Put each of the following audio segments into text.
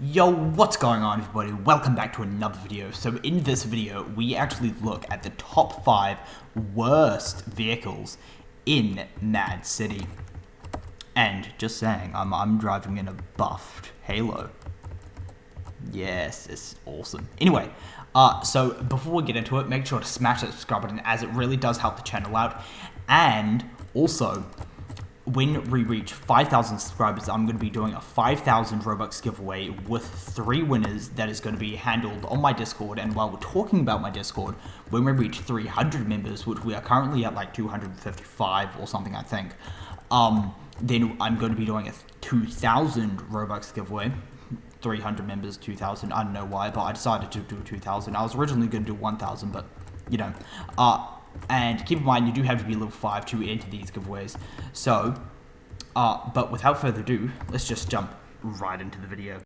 Yo, what's going on everybody? Welcome back to another video. So in this video, we actually look at the top 5 worst vehicles in Mad City. And just saying, I'm driving in a buffed Halo. Yes, it's awesome. Anyway, so before we get into it, make sure to smash that subscribe button as it really does help the channel out. And also, when we reach 5,000 subscribers, I'm going to be doing a 5,000 Robux giveaway with 3 winners that is going to be handled on my Discord. And while we're talking about my Discord, when we reach 300 members, which we are currently at like 255 or something, I think, then I'm going to be doing a 2,000 Robux giveaway. 300 members, 2,000, I don't know why, but I decided to do 2,000. I was originally going to do 1,000, but, you know, and keep in mind, you do have to be level 5 to enter these giveaways. So, but without further ado, let's just jump right into the video.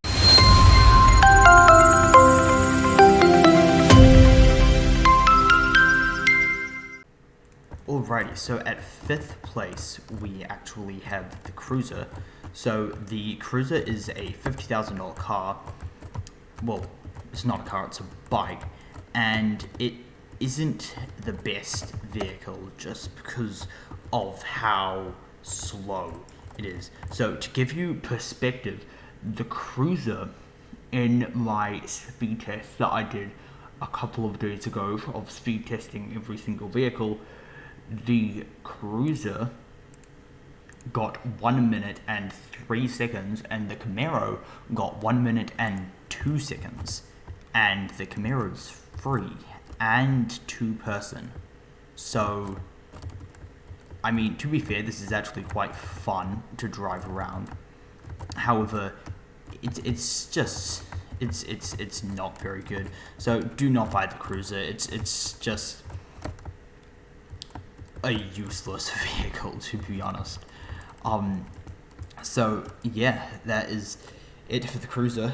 Alrighty, so at 5th place, we actually have the Cruiser. So the Cruiser is a $50,000 car. Well, it's not a car, it's a bike. And it isn't the best vehicle just because of how slow it is. So to give you perspective, the Cruiser in my speed test that I did a couple of days ago of speed testing every single vehicle, the Cruiser got 1 minute and 3 seconds and the Camaro got 1 minute and 2 seconds, and the Camaro's free and 2-person. So, I mean, to be fair, this is actually quite fun to drive around. However, it's not very good. So do not buy the Cruiser. It's just a useless vehicle, to be honest. So yeah, that is it for the Cruiser.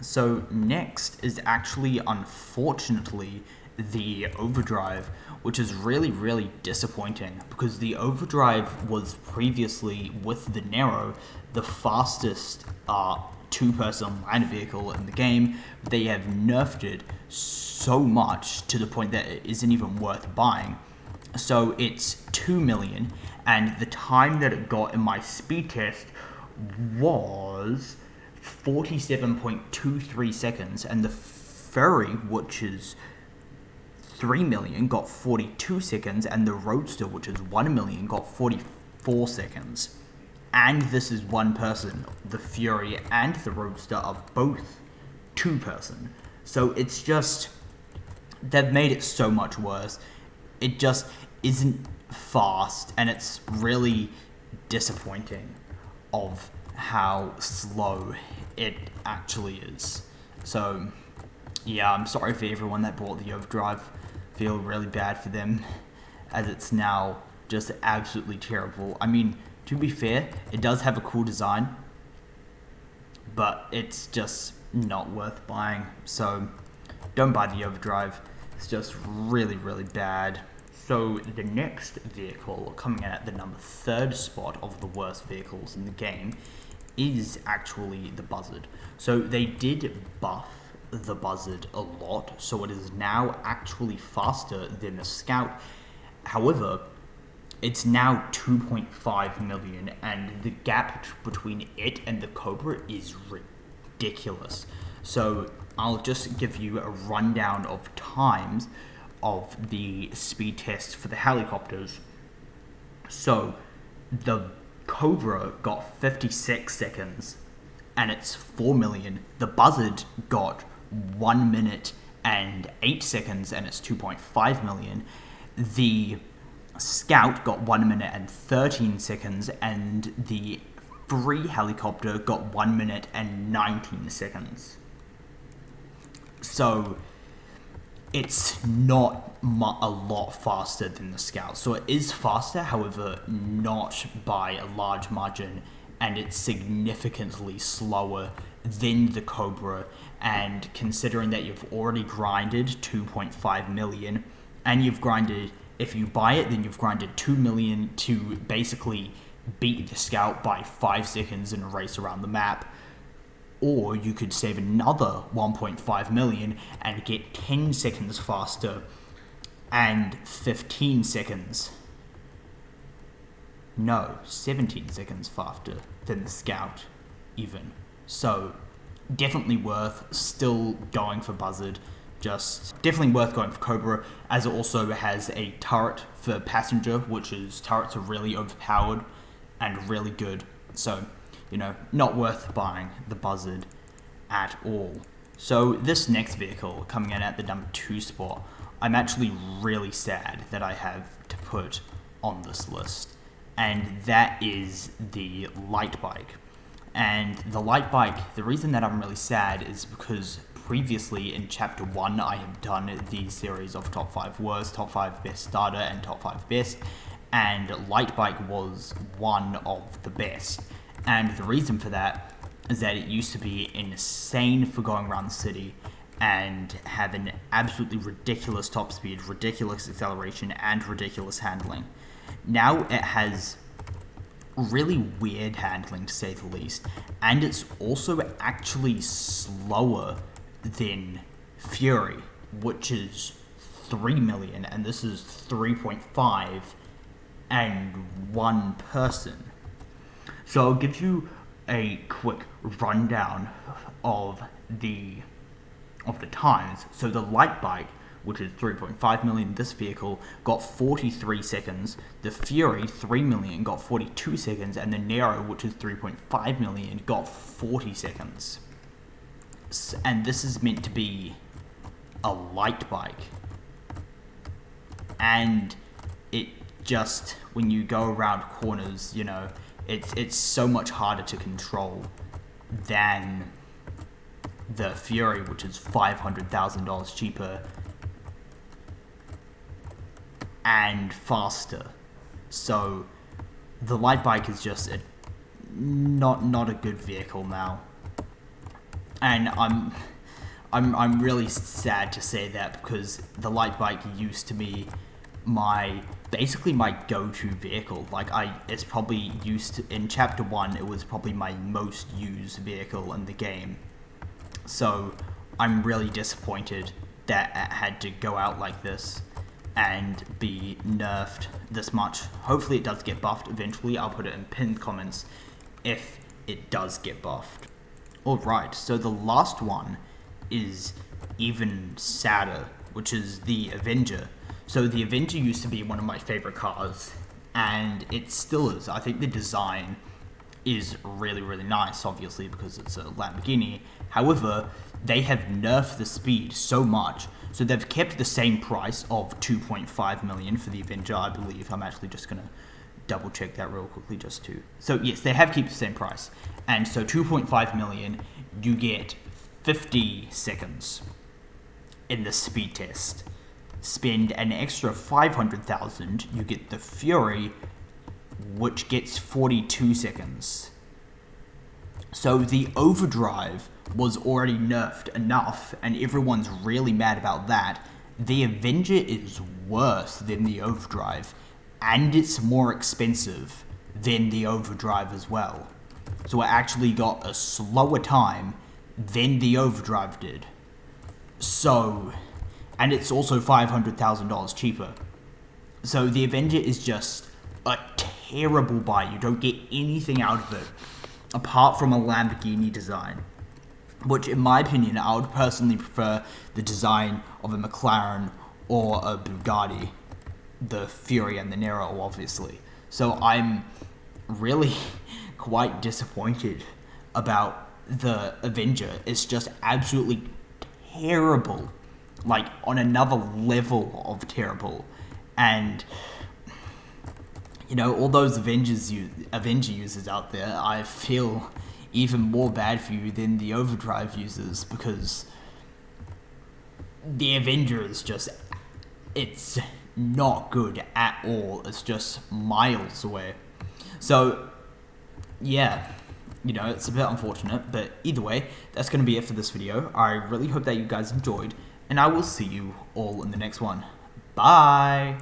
So next is actually, unfortunately, the Overdrive, which is really disappointing because the Overdrive was previously, with the Nero, the fastest 2-person line vehicle in the game. They have nerfed it so much to the point that it isn't even worth buying. So it's 2 million, and the time that it got in my speed test was 47.23 seconds, and the Ferry, which is 3 million, got 42 seconds, and the Roadster, which is 1 million, got 44 seconds. And this is 1-person. The Fury and the Roadster are both 2-person. So it's just, they've made it so much worse. It just isn't fast, and it's really disappointing of how slow it actually is. So yeah, I'm sorry for everyone that bought the Overdrive. Feel really bad for them, as it's now just absolutely terrible. I mean, to be fair, it does have a cool design, but it's just not worth buying. So don't buy the Overdrive. It's just really bad. So the next vehicle, coming in at the number 3rd spot of the worst vehicles in the game, is actually the Buzzard. So they did buff the Buzzard a lot, so it is now actually faster than the Scout. However, it's now 2.5 million, and the gap between it and the Cobra is ridiculous. So I'll just give you a rundown of times of the speed test for the helicopters. So the Cobra got 56 seconds, and it's 4 million. The Buzzard got 1 minute and 8 seconds, and it's 2.5 million. The Scout got 1 minute and 13 seconds, and the Free Helicopter got 1 minute and 19 seconds. So it's not a lot faster than the Scout. So it is faster, however, not by a large margin, and it's significantly slower than the Cobra. And considering that you've already grinded 2.5 million, and you've grinded, if you buy it, then you've grinded 2 million to basically beat the Scout by 5 seconds in a race around the map. or you could save another 1.5 million and get 10 seconds faster and 15 seconds. No, 17 seconds faster than the Scout, even. So, definitely worth still going for Buzzard. Just definitely worth going for Cobra, as it also has a turret for passenger, which is, turrets are really overpowered and really good. So, you know, not worth buying the Buzzard at all. So this next vehicle, coming in at the number 2 spot, I'm actually really sad that I have to put on this list. And that is the light bike. And the light bike, the reason that I'm really sad is because previously in chapter 1 I have done the series of top 5 worst, top 5 best starter, and top 5 best, and light bike was one of the best. And the reason for that is that it used to be insane for going around the city and have an absolutely ridiculous top speed, ridiculous acceleration, and ridiculous handling. Now it has really weird handling, to say the least, and it's also actually slower than Fury, which is 3 million, and this is 3.5 and one person. So I'll give you a quick rundown of the times. So the light bike, which is 3.5 million, this vehicle got 43 seconds. The Fury, 3 million, got 42 seconds, and the Nero, which is 3.5 million, got 40 seconds. And this is meant to be a light bike. And it just, when you go around corners, you know, it's so much harder to control than the Fury, which is $500,000 cheaper and faster. So the light bike is just not a good vehicle now, and I'm really sad to say that, because the light bike used to be basically my go-to vehicle. Like, it's probably used to, in chapter 1 it was probably my most used vehicle in the game. So I'm really disappointed that it had to go out like this and be nerfed this much. Hopefully it does get buffed eventually. I'll put it in pinned comments if it does get buffed. Alright, so the last one is even sadder, which is the Avenger. So the Avenger used to be one of my favorite cars, and it still is. I think the design is really, really nice, obviously, because it's a Lamborghini. However, they have nerfed the speed so much, so they've kept the same price of 2.5 million for the Avenger, I believe. I'm actually just going to double check that real quickly just to... So yes, they have kept the same price. And so 2.5 million, you get 50 seconds in the speed test. Spend an extra 500,000, you get the Fury, which gets 42 seconds. So the overdrive was already nerfed enough, and everyone's really mad about that. The Avenger is worse than the overdrive, and it's more expensive than the overdrive as well. So it actually got a slower time than the overdrive did. So, and it's also $500,000 cheaper. So the Avenger is just a terrible buy. You don't get anything out of it apart from a Lamborghini design, which in my opinion I would personally prefer the design of a McLaren or a Bugatti, the Fury and the Nero obviously. So I'm really quite disappointed about the Avenger. It's just absolutely terrible, like on another level of terrible. And you know, all those Avenger users out there, I feel even more bad for you than the overdrive users, because the Avenger is just, it's not good at all. It's just miles away. So yeah, you know, it's a bit unfortunate, but either way, that's going to be it for this video. I really hope that you guys enjoyed, and I will see you all in the next one. Bye!